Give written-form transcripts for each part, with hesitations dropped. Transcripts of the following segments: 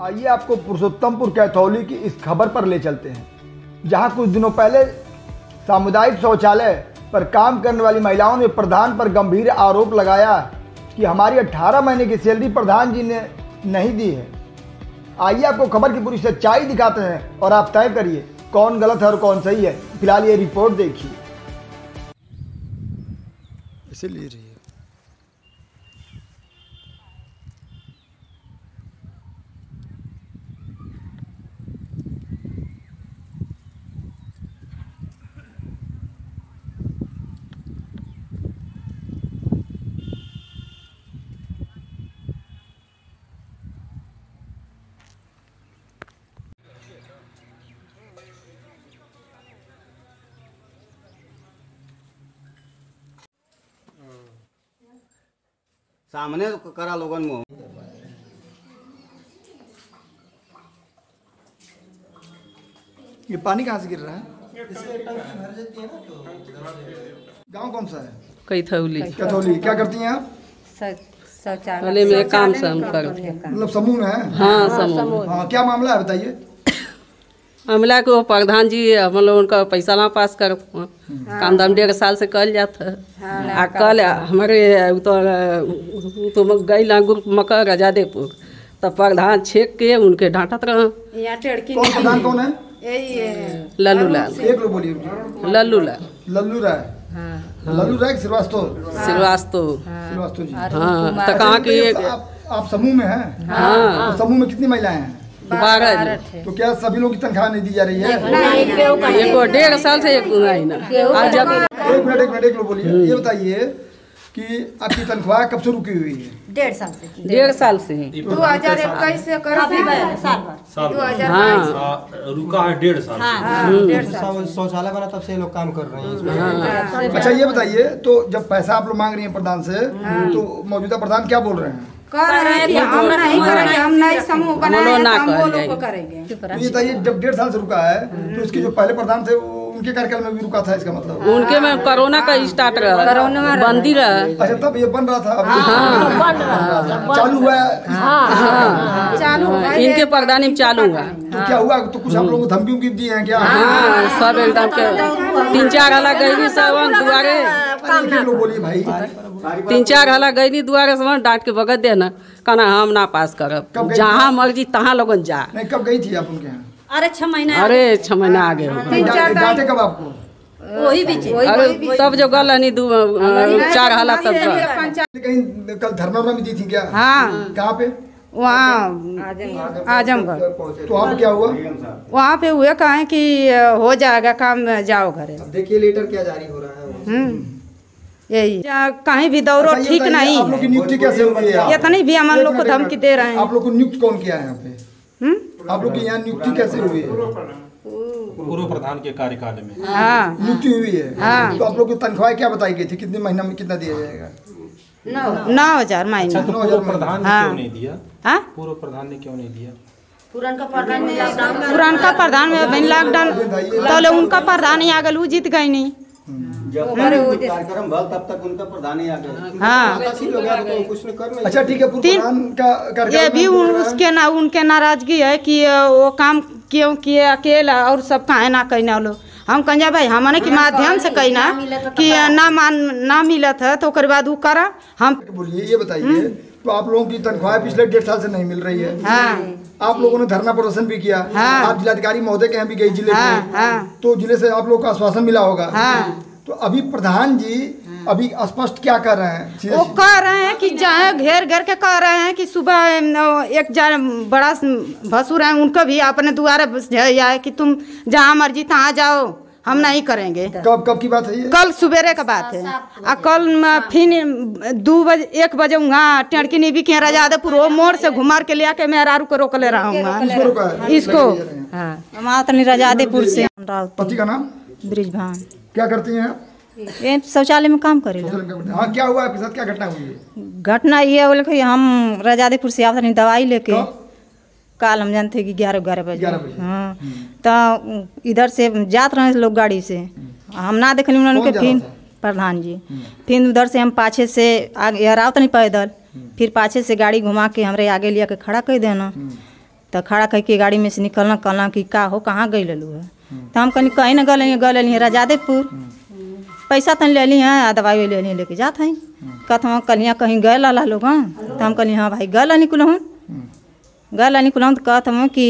आइए आपको पुरुषोत्तमपुर कैथौली की इस खबर पर ले चलते हैं, जहां कुछ दिनों पहले सामुदायिक शौचालय पर काम करने वाली महिलाओं ने प्रधान पर गंभीर आरोप लगाया कि हमारी 18 महीने की सैलरी प्रधान जी ने नहीं दी है। आइए आपको खबर की पूरी सच्चाई दिखाते हैं और आप तय करिए कौन गलत है और कौन सही है। फिलहाल ये रिपोर्ट देखिए। इसे ले रही है। सामने करा लोगन मुँह। ये पानी कहाँ से गिर रहा है? इससे टंकी भर जाती है ना, तो गाँव कौन सा है? कैथौली। कैथौली। क्या करती हैं आप? शौचालय में काम से हम करते हैं। मतलब समूह में है? हाँ, समूह। हाँ, क्या मामला है बताइए। मामला को प्रधान जी हम लोग उनका पैसा ना पास कर काम दाम 1.5 साल से कल जाता है। आ कल हमारे तो गई लागू मकर आजादेपुर तब प्रधान छेक के उनके डांटत रहा। कौन प्रधान कौन है? लल्लू लाल। एक लोग बोलिए। लल्लू लाल। लल्लू राय। लल्लू राय श्रीवास्तव। श्रीवास्तव जी। हाँ, तो कहाँ की आप समूह में हैं? हाँ। तो समूह में कितनी महिलाएं हैं? 12। तो क्या सभी लोगों की तनख्वाह नहीं दी जा रही है? एक 1.5 साल से एक एक लोग बोलिए। ये बताइए कि आपकी तनख्वाह कब से रुकी हुई है? 1.5 साल से। 1.5 साल से 2021 से कर रुका है 1.5 साल। शौचालय बना तब से लोग काम कर रहे हैं। अच्छा ये बताइए, तो जब पैसा आप लोग मांग रही हैं प्रधान से, तो मौजूदा प्रधान क्या बोल रहे हैं? कर रहे हैं कि हम नहीं करेंगे, हम नहीं समूह बनाए हैं, हम वो लोग को करेंगे। तो ये बताइए, जब 1.5 साल से रुका है तो उसके जो पहले प्रधान थे उनके कार्यकाल में भी रुका था, इसका मतलब? उनके में कोरोना का स्टार्ट रहा, बंदी रहा। अच्छा, तब ये बन रहा था। चालू हुआ चालू इनके प्रधानी में चालू हुआ। तो क्या हुआ? तो कुछ आप लोगों को धमकी उमकी दी है क्या? सब एकदम के 3-4 हला गई सब दुआरे। बोलिए भाई। 3-4 हला गई दुआरे सब डांट के भगत दे ना, कहना हम ना पास करब, जहाँ मर्जी तहाँ लोगन जा। नहीं, कब गई थी आप उनके यहाँ? अरे 6 महीना आगे हो गए। डांटे कब आपको? वही बीच। अरे तब जो गल नहीं 4 हला तब कहीं कल धरना में दी थी क्या? हाँ। कहाँ पे? वहाँ आजमगढ़। तो वहाँ पे क्या हुआ? वहाँ पे हुए कहें कि हो जाएगा काम, जाओ घरे। देखिए लेटर क्या जारी हो रहा है। यही कहीं भी दौड़ो ठीक नहीं। आप लोग की नियुक्ति कैसे हुई है? इतनी भी हम लोग को धमकी दे रहे हैं। आप लोग को नियुक्त कौन किया है यहाँ पे? आप लोग की यहाँ नियुक्ति कैसे हुई है? पूर्व प्रधान के कार्यकाल में हाँ नियुक्ति हुई है। हाँ। तो आप लोग की तनख्वाह क्या बताई गई थी? कितने महीना में कितना दिया जाएगा? 9,000 महीना। तो पूर्व प्रधान ने क्यों नहीं दिया? हाँ, पूर्व प्रधान ने क्यों नहीं दिया? पुरानका प्रधान में लॉकडाउन तो उनका प्रधान ही आ गए, वो जीत गए नहीं। जब कार्यक्रम भल तब तक उनका प्रधान ही आ गए। हाँ। अच्छा ठीक है, प्रधान का ये भी उनके नाराजगी है कि वो काम क्यों किए अकेला और सब काहे ना कहना लोग। हम कहें भाई हमने के माध्यम से कहना कि ना मिलत है, तो उसके बाद वो करा। हम बोलिए, ये बताइए, तो आप लोगों की तनख्वाह पिछले 1.5 साल से नहीं मिल रही है। हाँ। आप लोगों ने धरना प्रदर्शन भी किया। हाँ। आप जिलाधिकारी महोदय के यहाँ भी गई जिले हाँ। में, तो जिले से आप लोगों को आश्वासन मिला होगा। हाँ। तो अभी प्रधान जी अभी स्पष्ट क्या कर रहे हैं? वो कह रहे हैं कि जहाँ घेर के कह रहे हैं कि सुबह एक बड़ा भसुर है, उनको भी अपने द्वारा है कि तुम जहाँ मर्जी तहाँ जाओ, हम नहीं करेंगे। कब की बात है ये? कल सुबेरे का बात है। और कल फिर 2 बजे 1 बजे वहाँ टेड़की नहीं भी किया आजादपुर, वो मोड़ से घुमार के लिया के मैं आरू को रोक ले रहा हूँ इसको। हाँ, आजादपुर से। पति का नाम? ब्रिजभान। क्या करती हैं आप? ये शौचालय में काम करे। हाँ, क्या हुआ आपके साथ? क्या घटना हुई है? घटना ये बोले कि हम आजादपुर से आवत नहीं दवाई लेके। काल हम जानते कि 11 बजे। हाँ, तो इधर से जात रहे लोग गाड़ी से, हम ना देखली उन्होंने के। फिर प्रधान जी फिर उधर से हम पाछे से आगे रावत नहीं पैदल, फिर पाछे से गाड़ी घुमा के हमरे आगे लिया के खड़ा कर देना। तो खड़ा करके गाड़ी में से निकलना कहना कि का हो कहाँ गई ललू है। तो हम कहीं कहीं ना गल राजादेपुर पैसा तन ले ली हैं दवाई ले ली लेके जात हैं। कहते हम कलियाँ कहीं गए ला लोग तो हम कहली हाँ भाई गल निकलूँ तो कहते हम कि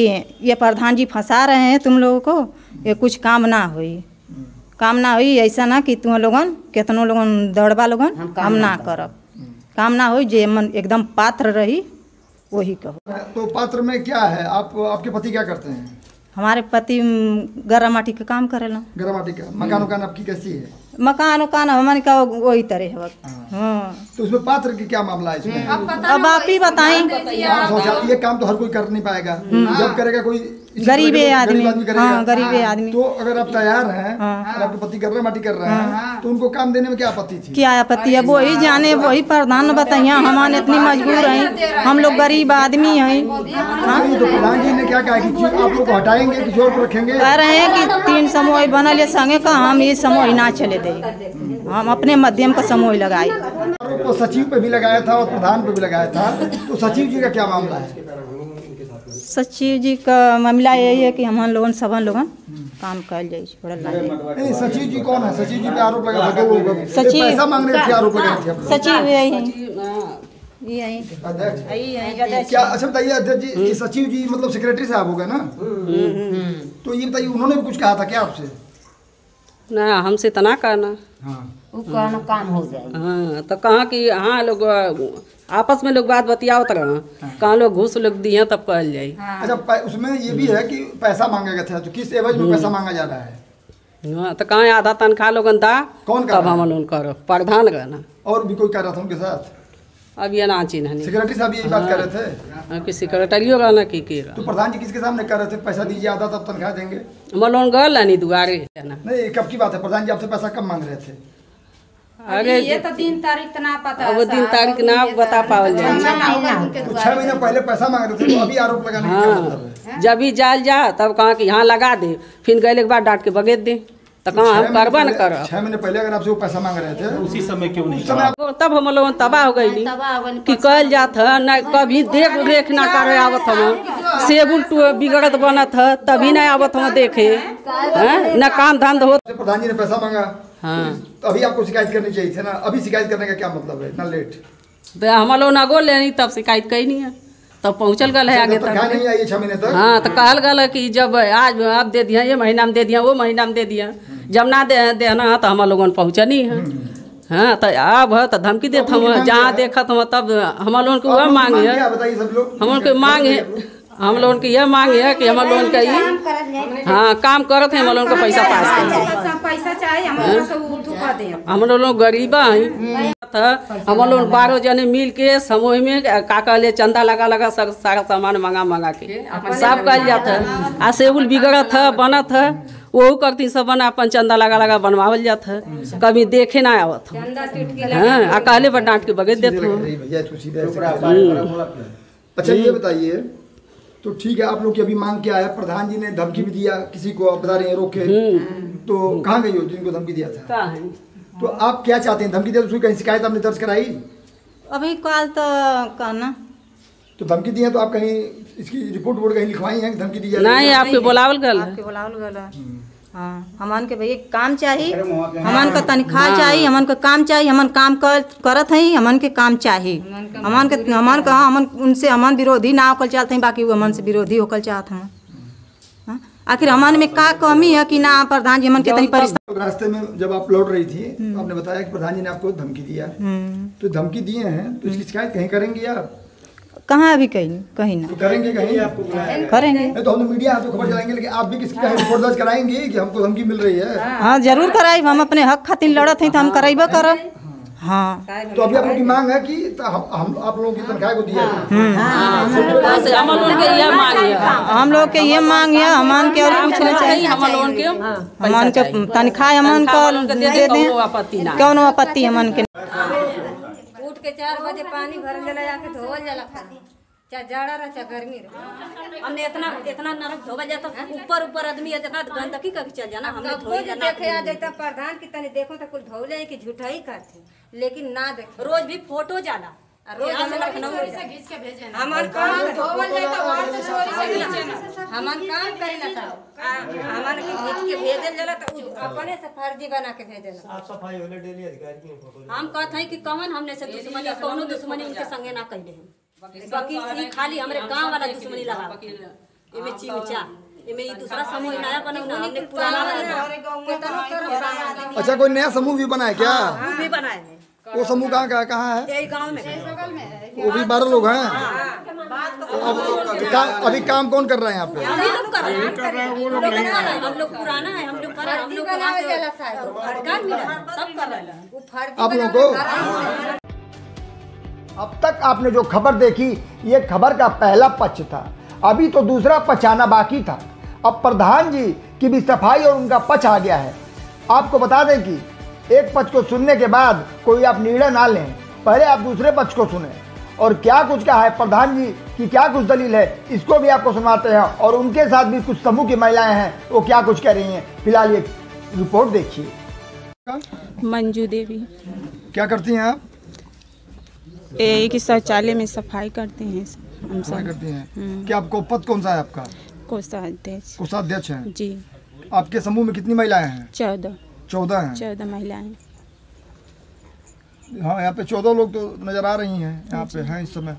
ये प्रधान जी फंसा रहे हैं तुम लोगों को, ये कुछ काम ना हुई ऐसा ना कि तुम लोगन कितनों लोगन दौड़बा लोगन हम ना करब, काम ना हुई जे मन एकदम पात्र रही वही कहो। तो पात्र में क्या है, आपके पति क्या करते हैं? हमारे पति गरम माटी का काम करेला। गरम माटी का मकान उकान आपकी कैसी है? मकान उकान हमारे का वही तरह है। हाँ तो उसमें पात्र की क्या मामला है इसमें? अब आप ही बताएं। ये काम तो हर कोई कर नहीं पाएगा, जब करेगा कोई गरीबे आदमी करेगा। हाँ गरीबे आदमी। तो अगर आप तैयार हैं और आपके पति गरम माटी कर रहे हैं तो उनको काम देने में क्या आपत्ति थी? क्या आपत्ति है, वही जाने वही प्रधान बताइए। हमारे इतनी मजबूर हैं, हम लोग गरीब आदमी हैं। तो प्रधान जी ने क्या कहा कि आप लोग को हटाएंगे किसी और को रखेंगे? कह रहे हैं कि 3 समूह बनल है संगे का, हम ये समूह ना चले दे, हम अपने मध्यम का समूह लगाए। तो सचिव पे भी लगाया था और प्रधान पे भी लगाया था, तो सचिव जी का क्या मामला है? सचिव जी का मामला यही है कि हम लोगन सबन लोगन काम कर जाए। नहीं, सचिव जी कौन है? सचिव जी पे आरोप लगा था, सचिव पैसा मांग रहे थे, आरोप लगा थे। सचिव यही है क्या? अच्छा बताइए अध्यक्ष जी, कि सचिव जी मतलब सेक्रेटरी साहब हो गए ना, तो ये बताइए उन्होंने भी कुछ कहा था क्या आपसे? ना हमसे इतना कहना काम हो जाए। हाँ तो कहाँ कि हाँ लोग आपस में लोग बात बतियावत रहा, कहाँ लोग घूस लोग दिए तब कहल जाये। अच्छा उसमें ये भी है कि पैसा मांगा गया था, तो किस एवज में पैसा मांगा जा रहा है? हाँ तो कहाँ आधा तनख्वाह लोगन था, कौन तब हम लोग करो प्रधान रहना। और भी कोई कह रहा था उनके साथ? अब ये ना चिन्ह सेक्रेटरी साहब यही बात कर रहे थे कि सेक्रेटरियो रहना की तो प्रधान जी किसके सामने कर रहे थे पैसा दीजिए आधा तब तनख्वाह देंगे? मलोन गल नहीं दुआरे नहीं, कब की बात है? प्रधान जी आपसे पैसा कब मांग रहे थे? अरे ये तो दिन तारीख ना पता, वो दिन तारीख ना बता पावल जाए। 6 महीने पहले पैसा मांग रहे थे, तो अभी आरोप लगाने का क्या मतलब है? जब भी जाल जा तब कहाँ कि यहाँ लगा दे, फिर गए के बाद डांट के बगेत दे, तो कहाँ हम करबा न कर। 6 महीने पहले अगर आपसे वो पैसा मांग रहे थे उसी समय क्यों नहीं? तब हम लोग तबाह हो गई कि कल जात है न, कभी देख रेख ना करे आवत हम, सेब उल्टू बिगड़त बनत है तभी नहीं आवत हम देखे न काम धंधा हो। प्रधान जी ने पैसा मांगा, हाँ तो अभी आपको शिकायत करनी चाहिए थी ना, अभी शिकायत करने का क्या मतलब है इतना लेट? तो हम लोग न गो लेनी तब शिकायत कही नहीं है, तब पहुँचल गल है आगे तक नहीं आई 6 महीने तक। हाँ तो कहल गल कि जब आज आप दे दिया, ये महीना में दे दिया, वो महीना में दे दिया, जब ना देना तो हम लोगों पहुँचनी है। हाँ तो अब है तो धमकी देते हम, जहाँ देखत हम तब हम लोगों को वह मांग है, हम लोग की मांग है, हम लोगों की यह मांग है कि हम लोगों का ये हाँ काम करते हैं, हम लोगों को पैसा पास करें। पैसा चाहिए हम लोग गरीबा हैं, हम लोग 12 जने मिल के समूह में का कहले चंदा लगा सारा सामान मंगा के सब कल जाता है। आ सेबुल बिगड़त है बनत है, वो करती सब बना अपन चंदा लगा बनवावल जाता है, कभी देखे ना आवत हाँ आ कहले पर डांट के बगैर देते हैं। अच्छा ये बताइए, तो ठीक है आप लोग की अभी मांग क्या है? प्रधान जी ने धमकी भी दिया किसी को, आप बता रहे हैं रोके, तो कहाँ गई हो जिनको धमकी दिया था? तो आप क्या चाहते हैं? धमकी दिया तो कहीं शिकायत आपने दर्ज कराई? अभी कल तो कहना तो धमकी दी है तो आप कहीं इसकी रिपोर्ट कहीं लिखवाई है धमकी दी? नहीं, आपके बुलावल गल हाँ हमन के भैया काम चाहिए, हमन का तनख्वाह चाहिए, हमन का काम चाहिए, हमन काम करत हैं, हमन के काम चाहिए, हमन का हमन उनसे हमन विरोधी ना होकर चाहते हैं, बाकी वो हमन से विरोधी होकर चाहते हैं। आखिर हमन में का कमी है कि ना प्रधान जी हमन के तनी परिस्थिति। रास्ते में जब आप लौट रही थी तो आपने बताया कि प्रधान जी ने आपको धमकी दिया, तो धमकी दिए हैं तो इसकी शिकायत कहीं करेंगे आप? कहाँ अभी कहीं ना तो करेंगे, कहीं करेंगे तो हम मीडिया तो खबर चलाएंगे, लेकिन आप भी किसकी रिपोर्ट दर्ज कराएंगे कि हमको धमकी मिल रही है? हाँ जरूर कराई, हम अपने हक खातिर लड़त हैं तो हम कराइबे करब। हाँ तो अभी आप लोगों की मांग है कि हम आप लोगों की तनख्वाह को दिया? हम लोग के ये मांग है, हमन के और कुछ नहीं चाहिए, हमन के तनख्वाह हमन का दे दें, कौनो आपत्ति हमन के। उठ के 4 बजे पानी भरल जाला, जाके धोवल जाला, खाली चाहे जाड़ा रहा चाहे गर्मी रहा। हमने इतना नरक धोवल जाता, ऊपर आदमी इतना गंदगी करके चल जाना, हमने धोई जाना। देखे आ जाता प्रधान की तनी देखो तो कुल धोले कि झूठा ही करते, लेकिन ना देखे। रोज भी फोटो जाला यहाँ से लखनऊ हमार काम हमार काम करे ना साहब हमार के खींच के भेजल जाला तो अपने से फर्जी बना के भेजल साफ सफाई होले डेली अधिकारी की फोटो हम कहत हई कि कौन हमने से दुश्मनी कोनो दुश्मनी उनके संगे ना कइले हैं बाकी ई खाली हमरे गांव वाला दुश्मनी लगा एमे चिमचा एमे ई दूसरा समूह नया बना हमने पुराना बना। अच्छा, कोई नया समूह भी बना है क्या? वो भी बनाए हैं। वो समूह कहाँ है? यही गांव में वो भी 12 लोग हैं। अभी काम कौन कर रहे हैं यहाँ पे? हम लोग कर रहे हैं वो लोग नहीं कर रहे हैं। हम लोग पुराना है, हम लोग कर रहे हैं, हम लोग सरकार मिला सब कर रहे हैं वो फर्जी आप लोगों को अब तक आपने जो खबर देखी ये खबर का पहला पक्ष था, अभी तो दूसरा पक्ष आना बाकी था। अब प्रधान जी की भी सफाई और उनका पक्ष आ गया है। आपको बता दें कि एक पक्ष को सुनने के बाद कोई आप निर्णय ना लें, पहले आप दूसरे पक्ष को सुने और क्या कुछ कहा है प्रधान जी की क्या कुछ दलील है इसको भी आपको सुनाते हैं और उनके साथ भी कुछ समूह की महिलाएं हैं वो क्या कुछ कह रही हैं। फिलहाल ये रिपोर्ट देखिए। मंजू देवी। क्या करती हैं आप? एक शौचालय में सफाई करते हैं हम सफाई सब। करती हैं। क्या आपको पद कौन सा है आपका? कोषाध्यक्ष। कोषाध्यक्ष हैं जी। आपके समूह में कितनी महिलाएं हैं? 14 हैं। 14 महिलाएं। हाँ, यहाँ पे 14 लोग तो नजर आ रही हैं, यहाँ पे हैं इस समय।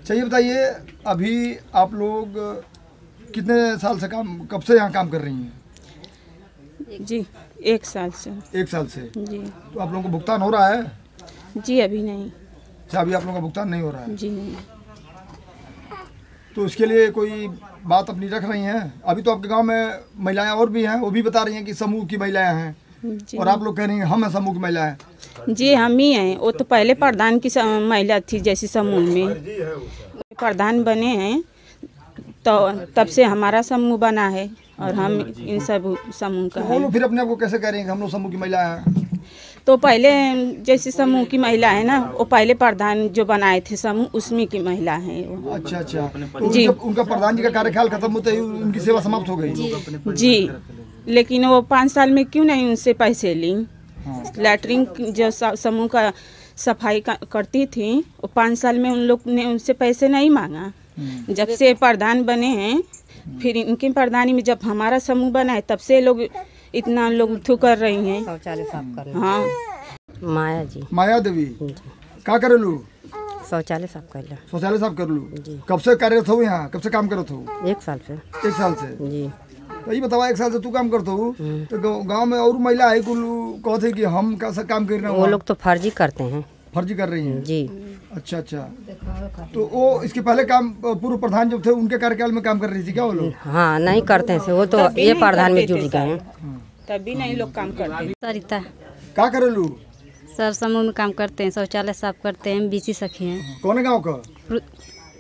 चलिए बताइए, अभी आप लोग कितने साल से कब से यहाँ काम कर रही हैं? जी 1 साल से। 1 साल से। जी। तो आप लोगों को भुगतान हो रहा है? जी अभी नहीं। अच्छा, अभी आप लोगों का भुगतान नहीं हो रहा है? जी नहीं। तो इसके लिए कोई बात अपनी रख रही हैं? अभी तो आपके गांव में महिलाएं और भी हैं, वो भी बता रही हैं कि समूह की महिलाएं हैं और आप लोग कह रही हैं हम हैं समूह की महिलाएं। जी हम ही हैं। वो तो पहले प्रधान की महिला थी जैसी समूह में, प्रधान बने हैं तो तब से हमारा समूह बना है और हम इन सब समूह का तो वो है। लोग फिर अपने आप को कैसे कह रही हैं कि हम लोग समूह की महिलाएं हैं? तो पहले जैसे समूह की महिला है ना, वो पहले प्रधान जो बनाए थे समूह उसमें की महिला है वो। अच्छा अच्छा। तो जी। उनका प्रधान जी का कार्यकाल खत्म होते ही उनकी सेवा समाप्त हो गई? जी, लेकिन वो 5 साल में क्यों नहीं उनसे पैसे ली? लैटरिन जो समूह का सफाई करती थी वो 5 साल में उन लोग ने उनसे पैसे नहीं मांगा। जब से प्रधान बने हैं फिर इनकी प्रधानी में जब हमारा समूह बना है तब से लोग इतना लोग थू कर रही हैं। शौचालय साफ करना। हाँ। माया जी। माया देवी का करे लू? शौचालय साफ कर ला। शौचालय साफ कर लू। कब से कार्यरत हो यहाँ? कब से काम करत हो? 1 साल से। 1 साल से। जी। तो ये बतावा 1 साल से तू काम करता हो तो गांव में और महिला है कुल कहते कि हम कैसा काम कर रहे हैं? वो लोग तो फर्जी करते हैं। फर्जी कर रही हैं? जी। अच्छा अच्छा। तो वो इसके पहले काम पूर्व प्रधान जब थे उनके कार्यकाल में काम कर रही थी क्या वो लोग? हाँ नहीं करते हैं, वो तो ये प्रधान में जुड़ गए हैं। तभी नहीं लोग काम करते। सरिता क्या करे लू? सर समूह में काम करते हैं, शौचालय साफ करते हैं, बीसी सखी हैं। कौन गाँव का?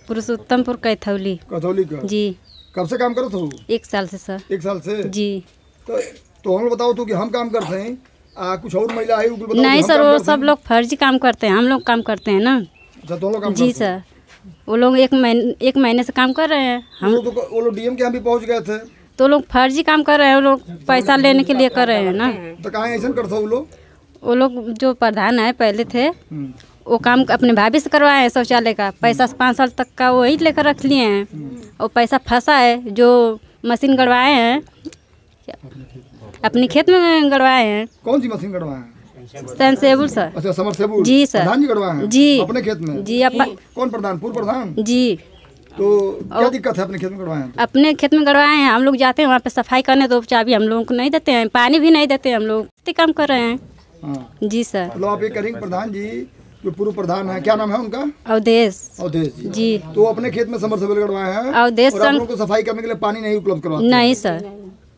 पुरुषोत्तमपुर कैथौली। कैथौली का? जी। कब से काम करत हो? 1 साल से सर। 1 साल से? जी। तो हम बताओ तो कि हम काम करते हैं, कुछ और महिला है बताओ? नहीं सर, वो सब लोग फर्जी काम करते हैं, हम लोग काम करते हैं ना। अच्छा, दोनों काम जी सर, वो लोग 1 महीने से काम कर रहे हैं। हम वो लोग डीएम के यहाँ भी पहुँच गए थे तो लोग फर्जी काम कर रहे हैं, वो लोग पैसा लेने के लिए कर रहे हैं ना। तो कहाँ ऐसा करते वो लोग? वो लोग जो प्रधान है पहले थे वो काम अपने भाभी से करवाए हैं शौचालय का। पैसा 5 साल तक का वही लेकर रख लिए हैं और पैसा फंसा है। जो मशीन गड़वाए हैं अपनी खेत में गड़वाए हैं। कौन सी मशीन गड़वाए हैं? Sensible sir. अच्छा, समरसेबल। जी सर। प्रधान जी गड़वाए हैं? जी। अपने खेत में? जी। कौन प्रधान? पूर्व प्रधान? जी। तो क्या दिक्कत है अपने खेत में गड़वाए हैं? अपने खेत में गड़वाए हैं। हम लोग जाते हैं वहाँ पे सफाई करने तो चाबी हम लोगों को नहीं देते हैं, पानी भी नहीं देते हैं। हम लोग काम कर रहे हैं। हाँ। जी सर। तो आप ये करेंगे प्रधान जी जो पूर्व प्रधान है, क्या नाम है उनका? अवधेश। अवधेश जी। तो अपने खेत में समरसेबल गड़वाए हैं अवधेश और आप लोगों को सफाई करने के लिए पानी नहीं उपलब्ध करवाते? नहीं सर।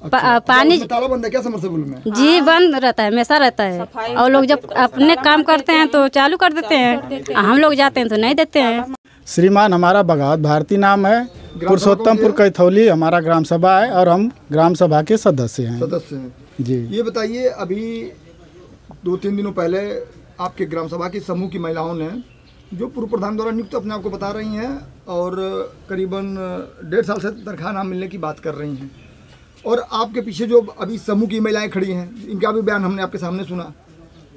अच्छा, पानी ताला बंद है क्या समरसेबल में? जी बंद रहता है, हमेशा रहता है। और लोग जब अपने काम करते हैं तो चालू कर देते हैं, हम लोग जाते हैं तो नहीं देते हैं। श्रीमान हमारा बगावत भारती नाम है, पुरुषोत्तमपुर कैथौली हमारा ग्राम सभा है और हम ग्राम सभा के सदस्य हैं। जी। ये बताइए, अभी 2-3 दिनों पहले आपके ग्राम सभा की समूह की महिलाओं ने जो पूर्व प्रधान द्वारा नियुक्त अपने आप को बता रही हैं और करीबन 1.5 साल से तनख्वाह ना मिलने की बात कर रही हैं और आपके पीछे जो अभी समूह की महिलाएं खड़ी हैं इनका भी बयान हमने आपके सामने सुना।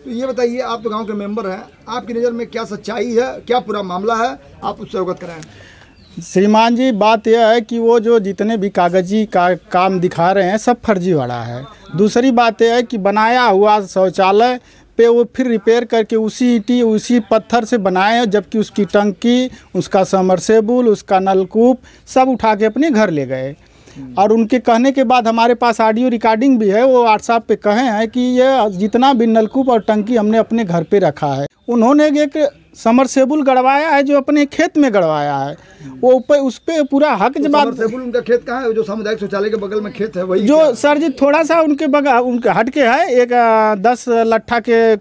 तो ये बताइए, आप तो गांव के मेंबर हैं, आपकी नज़र में क्या सच्चाई है, क्या पूरा मामला है, आप उससे अवगत कराएं। श्रीमान जी, बात यह है कि वो जो जितने भी कागजी काम दिखा रहे हैं सब फर्जीवाड़ा है। दूसरी बात यह है कि बनाया हुआ शौचालय पे वो फिर रिपेयर करके उसी ईंटी उसी पत्थर से बनाए हैं, जबकि उसकी टंकी, उसका समरसेबुल, उसका नलकूप सब उठा के अपने घर ले गए। और उनके कहने के बाद हमारे पास ऑडियो रिकॉर्डिंग भी है, वो व्हाट्सएप पे कहे हैं कि ये जितना भी नलकूप और टंकी हमने अपने घर पे रखा है। उन्होंने एक समरसेबुल गड़वाया है जो अपने खेत में गड़वाया है, वो ऊपर उस पर पूरा हक तो जवाब। समरसेबुल उनका खेत कहाँ है? जो सामुदायिक शौचालय के बगल में खेत है वही जो सर जी थोड़ा सा उनके बगल उनके हट के है, एक 10 लट्ठा के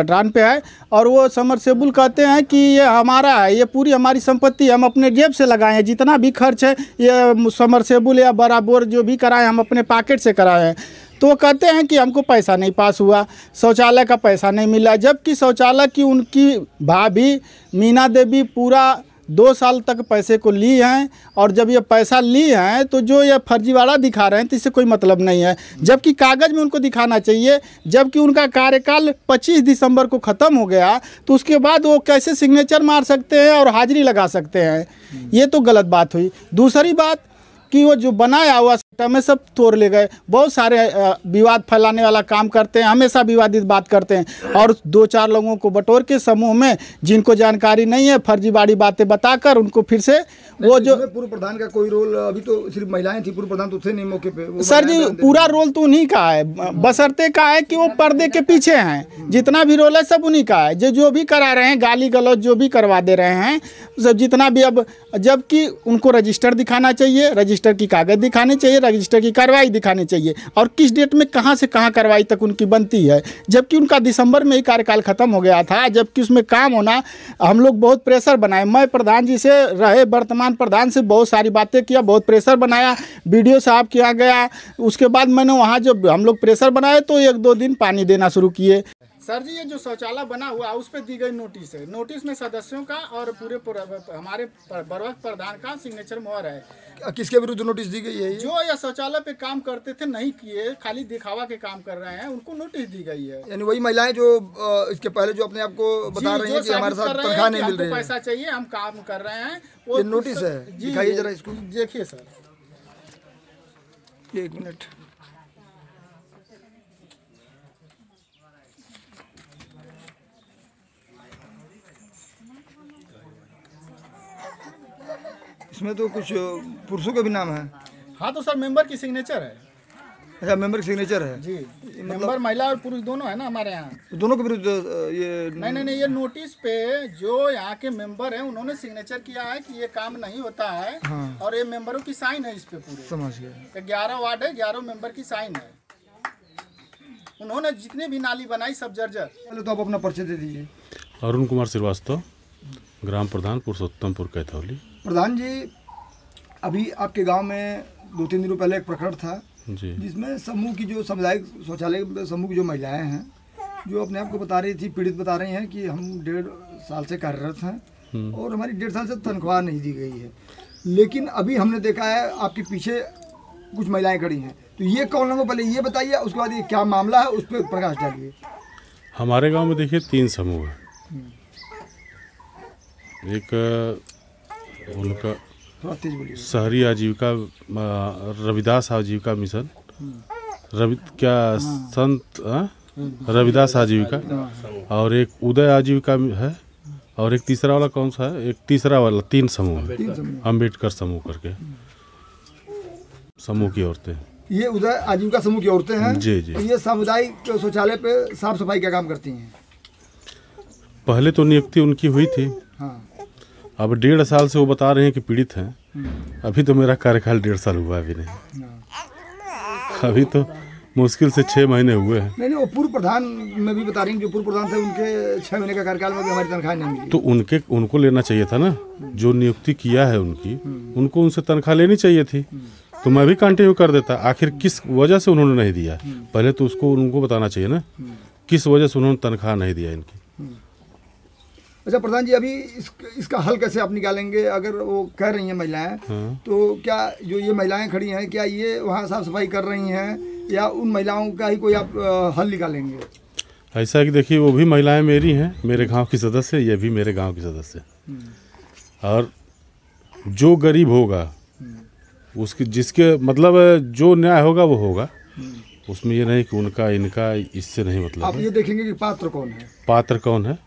ड्रान पे है। और वो समरसेबुल कहते हैं कि ये हमारा है, ये पूरी हमारी संपत्ति, हम अपने जेब से लगाए हैं, जितना भी खर्च है ये समरसेबुल या बड़ा बोर जो भी कराए हम अपने पॉकेट से कराए हैं। तो वो कहते हैं कि हमको पैसा नहीं पास हुआ, शौचालय का पैसा नहीं मिला, जबकि शौचालय की उनकी भाभी मीना देवी पूरा 2 साल तक पैसे को ली हैं। और जब ये पैसा ली हैं तो जो ये फर्जीवाड़ा दिखा रहे हैं तो इससे कोई मतलब नहीं है, जबकि कागज़ में उनको दिखाना चाहिए। जबकि उनका कार्यकाल 25 दिसंबर को ख़त्म हो गया, तो उसके बाद वो कैसे सिग्नेचर मार सकते हैं और हाजिरी लगा सकते हैं? ये तो गलत बात हुई। दूसरी बात कि वो जो बनाया हुआ सिस्टम में सब तोड़ ले गए। बहुत सारे विवाद फैलाने वाला काम करते हैं, हमेशा विवादित बात करते हैं, और 2-4 लोगों को बटोर के समूह में जिनको जानकारी नहीं है फर्जीवाड़ी बातें बताकर उनको फिर से वो जो पूर्व प्रधान का कोई रोल, अभी तो सिर्फ महिलाएं थी, पूर्व प्रधान तो थे नहीं मौके पे। सर जी पूरा रोल तो उन्हीं का है, बशर्ते का है कि वो पर्दे के पीछे हैं। जितना भी रोल है सब उन्हीं का है। जो भी करा रहे हैं, गाली गलौज जो भी करवा दे रहे हैं सब, जितना भी। अब जबकि उनको रजिस्टर दिखाना चाहिए, रजिस्टर की कागज़ दिखाने चाहिए, रजिस्टर की कार्रवाई दिखानी चाहिए, और किस डेट में कहाँ से कहाँ कार्रवाई तक उनकी बनती है। जबकि उनका दिसंबर में ही कार्यकाल ख़त्म हो गया था, जबकि उसमें काम होना। हम लोग बहुत प्रेशर बनाए, मैं प्रधान जी से रहे वर्तमान प्रधान से बहुत सारी बातें किया, बहुत प्रेशर बनाया, वीडियो साहब किया गया। उसके बाद मैंने वहाँ जब हम लोग प्रेशर बनाए तो 1-2 दिन पानी देना शुरू किए। सर जी ये जो शौचालय बना हुआ उस पर दी गई नोटिस है, नोटिस में सदस्यों का और पूरे हमारे बरवक प्रधान का सिग्नेचर मोहर है। किसके विरुद्ध नोटिस दी गई है? जो यह शौचालय पे काम करते थे नहीं किए, खाली दिखावा के काम कर रहे हैं, उनको नोटिस दी गई है। यानी वही महिलाएं जो इसके पहले जो अपने आप को बता रही हैं कि हमारे साथ तनख्वाह नहीं मिल रही है, पैसा चाहिए, हम काम कर रहे हैं, ये नोटिस है। दिखाइए जरा इसको। देखिए सर, 1 मिनट। इसमें तो कुछ पुरुषों का भी नाम है। हाँ तो सर मेंबर की सिग्नेचर है। अच्छा, मेंबर की सिग्नेचर है जी। मेंबर महिला और पुरुष दोनों है ना हमारे यहाँ। दोनों के विरुद्ध ये नहीं, ये नोटिस पे जो यहाँ के मेंबर हैं उन्होंने सिग्नेचर किया है कि ये काम नहीं होता है। हाँ। और ये मेंबरों की साइन है इस पे पूरे। समझ गए। 11 वार्ड है, 11 मेंबर की साइन है। उन्होंने जितने भी नाली बनाई सब जर्जर। पहले तो आप अपना परिचय दे दीजिए। अरुण कुमार श्रीवास्तव, ग्राम प्रधान पुरुषोत्तमपुर कैथौली। प्रधान जी, अभी आपके गांव में 2-3 दिनों पहले एक प्रकरण था जी, जिसमें समूह की जो सामुदायिक शौचालय समूह की जो महिलाएं हैं, जो अपने आप को बता रही थी, पीड़ित बता रही हैं कि हम 1.5 साल से कार्यरत हैं और हमारी 1.5 साल से तनख्वाह नहीं दी गई है। लेकिन अभी हमने देखा है आपके पीछे कुछ महिलाएं खड़ी हैं, तो ये कौन है? पहले ये बताइए, उसके बाद ये क्या मामला है उस पर प्रकाश डालिए। हमारे गांव में देखिए 3 समूह है। एक उनका शहरी आजीविका रविदास आजीविका मिशन, संत रविदास आजीविका, और एक उदय आजीविका है, और एक तीसरा वाला कौन सा है? एक तीसरा वाला 3 समूह है, अम्बेडकर समूह करके समूह की औरतें। ये उदय आजीविका समूह की औरतें हैं जी जी। ये सामुदायिक शौचालय पे साफ सफाई का काम करती हैं। पहले तो नियुक्ति उनकी हुई थी। हाँ। अब 1.5 साल से वो बता रहे हैं कि पीड़ित हैं। अभी तो मेरा कार्यकाल 1.5 साल हुआ अभी नहीं, अभी तो मुश्किल से 6 महीने हुए हैं। नहीं, वो पूर्व प्रधान में भी बता रही हैं, जो पूर्व प्रधान थे उनके 6 महीने का कार्यकाल में भी हमारी तनख्वाह नहीं मिली। तो उनको लेना चाहिए था ना, जो नियुक्ति किया है उनको उनसे तनख्वाह लेनी चाहिए थी। तो मैं भी कंटिन्यू कर देता। आखिर किस वजह से उन्होंने नहीं दिया, पहले तो उनको बताना चाहिए ना, किस वजह से उन्होंने तनख्वाह नहीं दिया इनकी। अच्छा प्रधान जी, अभी इसका हल कैसे आप निकालेंगे? अगर वो कह रही हैं महिलाएं, तो क्या जो ये महिलाएं खड़ी हैं, क्या ये वहाँ साफ सफाई कर रही हैं, या उन महिलाओं का ही कोई आप हल निकालेंगे? ऐसा कि देखिए वो भी महिलाएं मेरी हैं, मेरे गांव की सदस्य, ये भी मेरे गांव की सदस्य। और जो गरीब होगा उसकी जिसके मतलब जो न्याय होगा वो होगा, उसमें ये नहीं कि उनका इनका इससे नहीं मतलब। आप ये देखेंगे कि पात्र कौन है, पात्र कौन है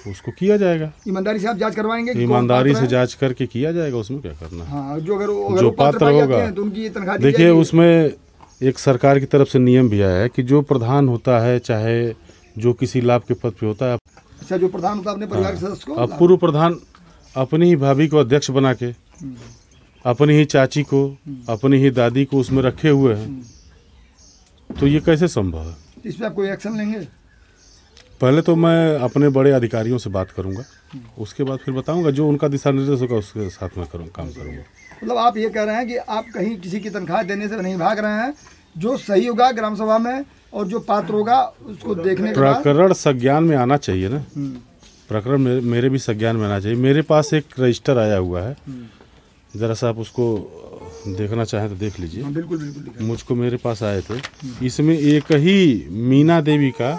उसको किया जाएगा। ईमानदारी से आप जांच करवाएंगे, ईमानदारी से जांच करके किया जाएगा, उसमें क्या करना है। हाँ, अगर जो पात्र होगा तो उनकी तनख्वाह दी देखिए जाएगी। उसमें एक सरकार की तरफ से नियम भी आया है कि जो प्रधान होता है चाहे जो किसी लाभ के पद पे होता है, अच्छा जो प्रधान होता है अपने परिवार के सदस्य को, अब पूर्व प्रधान अपनी ही भाभी को अध्यक्ष बना के, अपनी ही चाची को, अपनी ही दादी को उसमें रखे हुए हैं, तो ये कैसे संभव है। इस पर आप कोई एक्शन लेंगे? पहले तो मैं अपने बड़े अधिकारियों से बात करूंगा, उसके बाद फिर बताऊंगा, जो उनका दिशा निर्देश होगा उसके साथ में काम करूंगा। मतलब आप ये कह रहे हैं कि आप कहीं किसी की तनख्वाह देने से नहीं भाग रहे हैं, जो सही होगा ग्राम सभा में और जो पात्र होगा उसको देखने के बाद प्रकरण संज्ञान में आना चाहिए ना, प्रकरण मेरे भी संज्ञान में आना चाहिए। मेरे पास एक रजिस्टर आया हुआ है, ज़रा सा आप उसको देखना चाहें तो देख लीजिए। बिल्कुल बिल्कुल। मुझको मेरे पास आए थे, इसमें एक ही मीना देवी का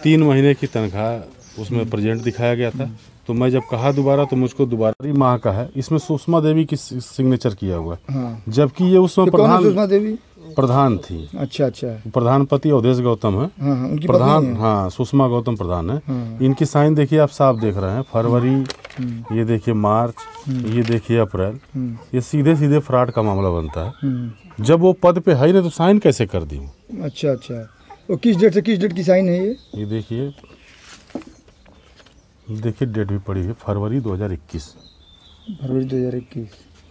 3 महीने की तनख्वाह उसमें प्रेजेंट दिखाया गया था। तो मैं जब कहा दोबारा तो मुझको दोबारा माह का है, इसमें सुषमा देवी की सिग्नेचर किया हुआ है, जबकि ये उसमें सुषमा देवी प्रधान थी। अच्छा अच्छा। प्रधानपति अवधेश गौतम है, उनकी प्रधान हाँ सुषमा गौतम प्रधान है। इनकी साइन देखिए, आप साफ देख रहे हैं, फरवरी, ये देखिए मार्च, ये देखिए अप्रैल, ये सीधे सीधे फ्रॉड का मामला बनता है। जब वो पद पे है ही नहीं तो साइन कैसे कर दी? अच्छा अच्छा, वो किस डेट से किस डेट की साइन है ये देखिए डेट भी पड़ी है, फरवरी 2021। फरवरी 2021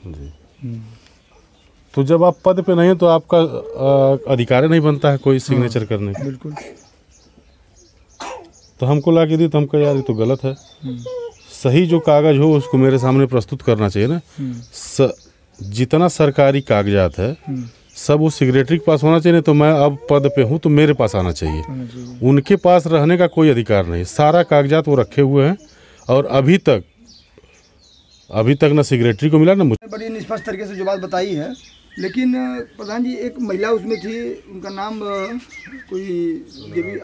जी। तो जब आप पद पे नहीं है तो आपका अधिकार नहीं बनता है कोई सिग्नेचर करने का। बिल्कुल। तो हमको ला के दी तो हमको यार ये तो गलत है, सही जो कागज हो उसको मेरे सामने प्रस्तुत करना चाहिए ना। जितना सरकारी कागजात है सब वो सेक्रेटरी के पास होना चाहिए, तो मैं अब पद पे हूँ तो मेरे पास आना चाहिए। उनके पास रहने का कोई अधिकार नहीं, सारा कागजात वो रखे हुए हैं और अभी तक ना सेक्रेटरी को मिला ना मुझे। बड़ी निष्पक्ष तरीके से जो बात बताई है, लेकिन प्रधान जी एक महिला उसमें थी, उनका नाम कोई देवी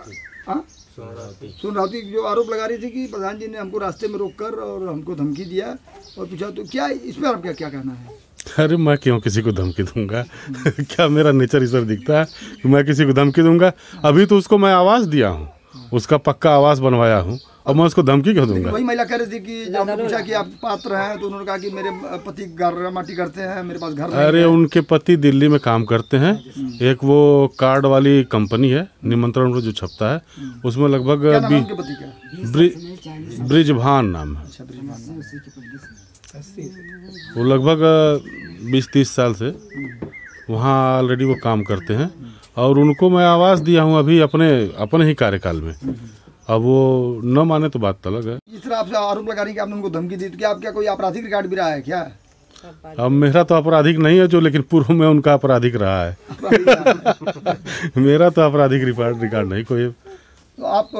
सोनरावती, जो आरोप लगा रही थी कि प्रधान जी ने हमको रास्ते में रोककर और हमको धमकी दिया और पूछा, तो क्या इस पर आपका क्या कहना है? अरे मैं क्यों किसी को धमकी दूंगा? क्या मेरा नेचर इस पर दिखता है कि मैं किसी को धमकी दूंगा? अभी तो उसको मैं आवास दिया हूँ, उसका पक्का आवास बनवाया हूँ, अब मैं उसको धमकी क्यों दूंगा? वही महिला कह रही थी कि जब पूछा कि आप पात्र हैं तो उन्होंने कहा कि मेरे पति गारा माटी करते हैं, मेरे पास घर नहीं है। अरे उनके पति दिल्ली में काम करते हैं, एक वो कार्ड वाली कंपनी है, निमंत्रण जो छपता है उसमें लगभग ब्रिजभान नाम है, वो लगभग 20-30 साल से वहाँ ऑलरेडी वो काम करते हैं और उनको मैं आवास दिया हूँ अभी अपने ही कार्यकाल में। अब वो न माने तो बात अलग है। इस तरह आपसे आरोप लगा रही कि आपने उनको धमकी दी, तो क्या आप क्या कोई आपराधिक रिकॉर्ड भी रहा है क्या? अब मेरा तो आपराधिक नहीं है जो, लेकिन पूर्व में उनका आपराधिक रहा है। मेरा तो आपराधिक रिकॉर्ड नहीं कोई। तो आप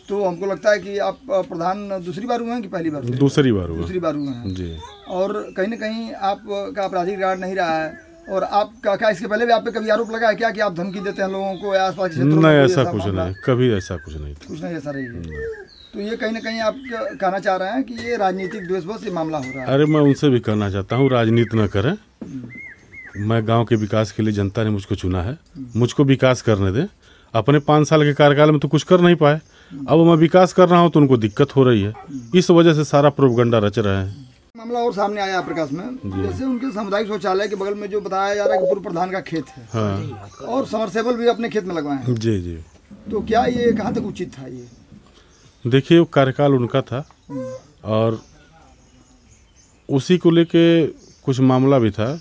तो हमको लगता है कि आप प्रधान दूसरी बार हुए हैं कि पहली बार? दूसरी बार हुआ। दूसरी बार हुए हैं जी। और कहीं ना कहीं आपका आपराधिक रिकॉर्ड नहीं रहा है, और आपका क्या इसके पहले भी आप पे कभी आरोप लगा है क्या कि आप धमकी देते हैं लोगों को या आसपास क्षेत्रों में? नहीं, ऐसा कुछ नहीं, कभी ऐसा कुछ नहीं, कुछ नहीं ऐसा रही है। तो ये कहीं ना कहीं आप कहना चाह रहे हैं कि ये राजनीतिक द्वेषवश ये मामला हो रहा है? अरे मैं उनसे भी कहना चाहता हूँ राजनीति न करें। मैं गांव के विकास के लिए जनता ने मुझको चुना है, मुझको विकास करने दें। अपने 5 साल के कार्यकाल में तो कुछ कर नहीं पाए, अब मैं विकास कर रहा हूँ तो उनको दिक्कत हो रही है, इस वजह से सारा प्रोपगंडा रच रहे हैं। मामला और सामने आया प्रकाश में, जैसे उनके सामुदायिक शौचालय के बगल में जो बताया जा रहा है कि पूर्व प्रधान का खेत है, हाँ, और समरसेबल भी अपने खेत में लगवाए हैं। जी जी। तो क्या ये कहाँ तक उचित था? ये देखिए वो कार्यकाल उनका था और उसी को लेके कुछ मामला भी था,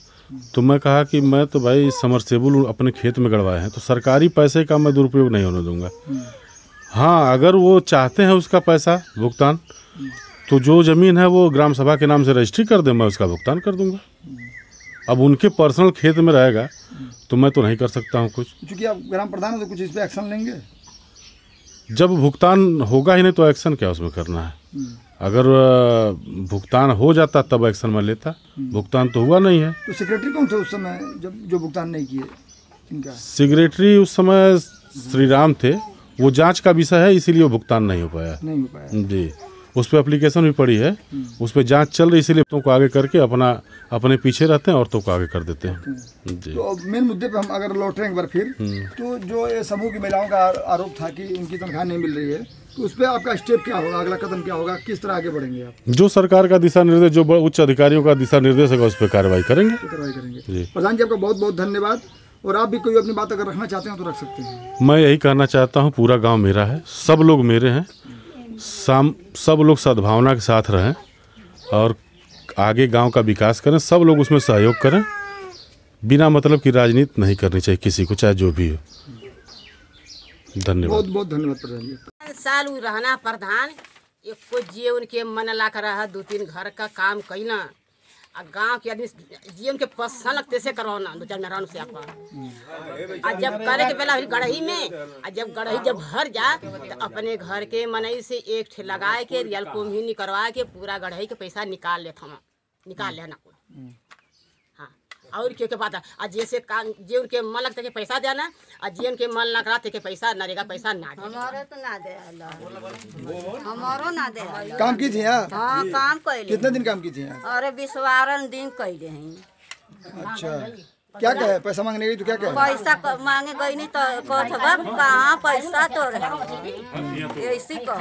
तो मैं कहा कि मैं तो भाई समरसेबल अपने खेत में गड़वाए हैं तो सरकारी पैसे का मैं दुरुपयोग नहीं होने दूंगा। हाँ, अगर वो चाहते हैं उसका पैसा भुगतान तो जो ज़मीन है वो ग्राम सभा के नाम से रजिस्ट्री कर दे, मैं उसका भुगतान कर दूंगा। अब उनके पर्सनल खेत में रहेगा तो मैं तो नहीं कर सकता हूँ कुछ। क्योंकि आप ग्राम प्रधान है तो कुछ इस पर एक्शन लेंगे? जब भुगतान होगा ही नहीं तो एक्शन क्या उसमें करना है? अगर भुगतान हो जाता तब एक्शन में लेता, भुगतान तो हुआ नहीं है। तो सेक्रेटरी कौन थे उस समय जब जो भुगतान नहीं किए? इनका सेक्रेटरी उस समय श्री राम थे, वो जांच का विषय है, इसीलिए वो भुगतान नहीं हो पाया। नहीं हो पाया जी, उस पर एप्लीकेशन भी पड़ी है, उस पर जांच चल रही, इसीलिए औरतों को आगे करके अपने पीछे रहते हैं, औरतों को आगे कर देते हैं। जी, तो मेन मुद्दे पे हम अगर लौटें एक बार फिर, तो जो ये समूह की महिलाओं का आरोप था कि उनकी तनख्वाह नहीं मिल रही है, तो उस पर आपका स्टेप क्या होगा, अगला कदम क्या होगा, किस तरह आगे बढ़ेंगे आप? जो सरकार का दिशा निर्देश, जो उच्च अधिकारियों का दिशा निर्देश है, उस पर कार्रवाई करेंगे। जी, प्रधान जी आपका बहुत बहुत धन्यवाद। और आप भी कोई अपनी बात अगर रखना चाहते हैं तो रख सकते हैं। मैं यही कहना चाहता हूँ, पूरा गांव मेरा है, सब लोग मेरे हैं, सब लोग सद्भावना के साथ रहें और आगे गांव का विकास करें, सब लोग उसमें सहयोग करें। बिना मतलब की राजनीति नहीं करनी चाहिए किसी को, चाहे जो भी हो। धन्यवाद, बहुत बहुत धन्यवाद प्रधान जी। साल उ रहना प्रधान, एक को जे उनके मन ला कर रहा, 2-3 घर का काम कईना, आ गांव के आदमी जीवन के पसंद लगते से करवाना 2-4 मेहरान से आपा। आ जब करे के पहला गढ़ही में, आ जब गढ़ही जब भर जा तो अपने घर के मनई से एक ठे लगाए के रियल कुम्भी करवा के पूरा गढ़ही के पैसा निकाल लेत हम, निकाल लेना कुल। हाँ, और क्यों के बात है, आ जैसे काम जे उनके मन लगते के पैसा देना, आ जे उनके मन लग रहा के पैसा नरेगा पैसा ना दे। हमारे तो ना दे, हमारो ना दे। काम की थी यहाँ? हाँ, काम कैले। कितने दिन काम की थी यहाँ? अरे 20 दिन कैले हैं। अच्छा, क्या कहे पैसा मांगने गई तो क्या कहे? पैसा मांगे गई नहीं तो कहाँ पैसा तो ऐसी कह